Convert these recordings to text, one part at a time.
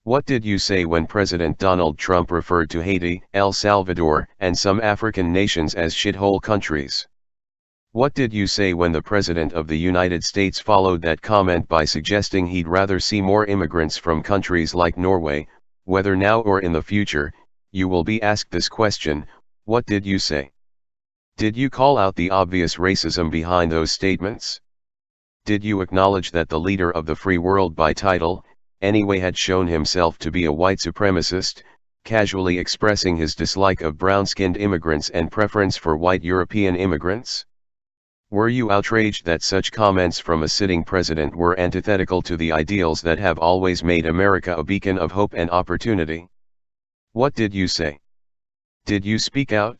What did you say when President Donald Trump referred to Haiti, El Salvador, and some African nations as shithole countries? What did you say when the President of the United States followed that comment by suggesting he'd rather see more immigrants from countries like Norway? Whether now or in the future, you will be asked this question: what did you say? Did you call out the obvious racism behind those statements? Did you acknowledge that the leader of the free world by title, anyway, had shown himself to be a white supremacist, casually expressing his dislike of brown-skinned immigrants and preference for white European immigrants? Were you outraged that such comments from a sitting president were antithetical to the ideals that have always made America a beacon of hope and opportunity? What did you say? Did you speak out?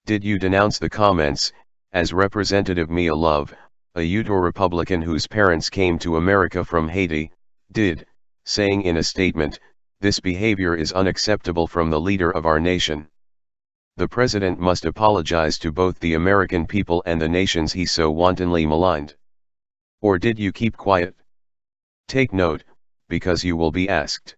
Did you denounce the comments, as Representative Mia Love, a Utah Republican whose parents came to America from Haiti, did, saying in a statement, "This behavior is unacceptable from the leader of our nation. The president must apologize to both the American people and the nations he so wantonly maligned"? Or did you keep quiet? Take note, because you will be asked.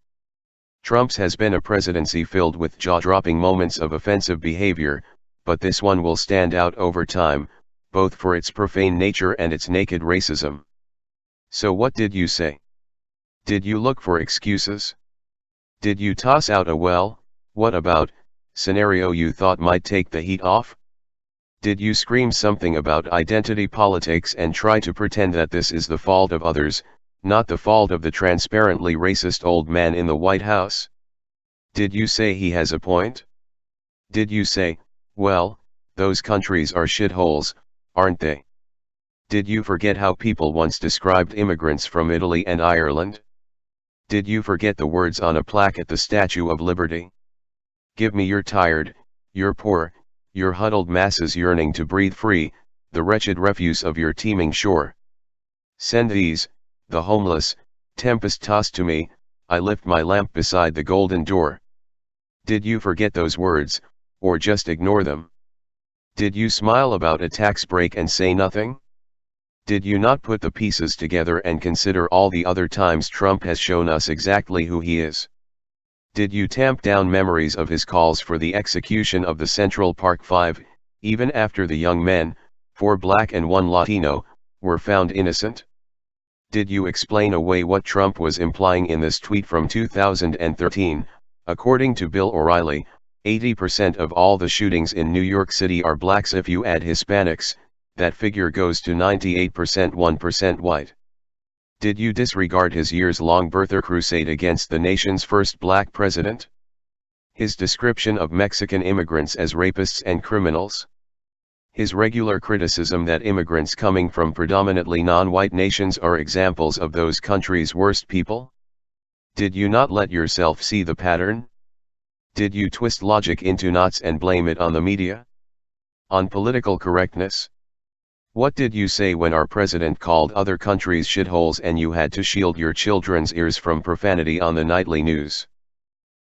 Trump's has been a presidency filled with jaw-dropping moments of offensive behavior, but this one will stand out over time, both for its profane nature and its naked racism. So what did you say? Did you look for excuses? Did you toss out a "well, what about" scenario you thought might take the heat off? Did you scream something about identity politics and try to pretend that this is the fault of others, not the fault of the transparently racist old man in the White House? Did you say he has a point? Did you say, "Well, those countries are shitholes, aren't they"? Did you forget how people once described immigrants from Italy and Ireland? Did you forget the words on a plaque at the Statue of Liberty? "Give me your tired, your poor, your huddled masses yearning to breathe free, the wretched refuse of your teeming shore. Send these, the homeless, tempest-tossed to me, I lift my lamp beside the golden door." Did you forget those words, or just ignore them? Did you smile about a tax break and say nothing? Did you not put the pieces together and consider all the other times Trump has shown us exactly who he is? Did you tamp down memories of his calls for the execution of the Central Park Five, even after the young men, 4 black and 1 Latino, were found innocent? Did you explain away what Trump was implying in this tweet from 2013, according to Bill O'Reilly, 80% of all the shootings in New York City are blacks. If you add Hispanics, that figure goes to 98%, 1% white. Did you disregard his years-long birther crusade against the nation's first black president? His description of Mexican immigrants as rapists and criminals? His regular criticism that immigrants coming from predominantly non-white nations are examples of those countries' worst people? Did you not let yourself see the pattern? Did you twist logic into knots and blame it on the media? On political correctness? What did you say when our president called other countries shitholes and you had to shield your children's ears from profanity on the nightly news?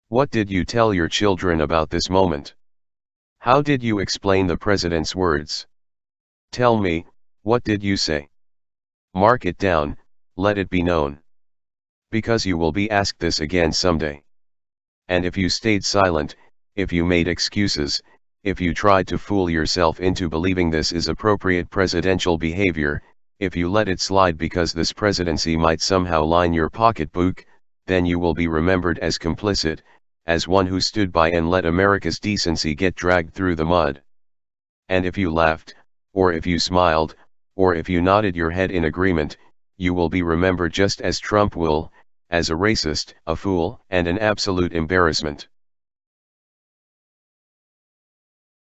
What did you tell your children about this moment? How did you explain the president's words? Tell me, what did you say? Mark it down, let it be known. Because you will be asked this again someday. And if you stayed silent, if you made excuses, if you tried to fool yourself into believing this is appropriate presidential behavior, if you let it slide because this presidency might somehow line your pocketbook, then you will be remembered as complicit, as one who stood by and let America's decency get dragged through the mud. And if you laughed, or if you smiled, or if you nodded your head in agreement, you will be remembered just as Trump will, as a racist, a fool, and an absolute embarrassment.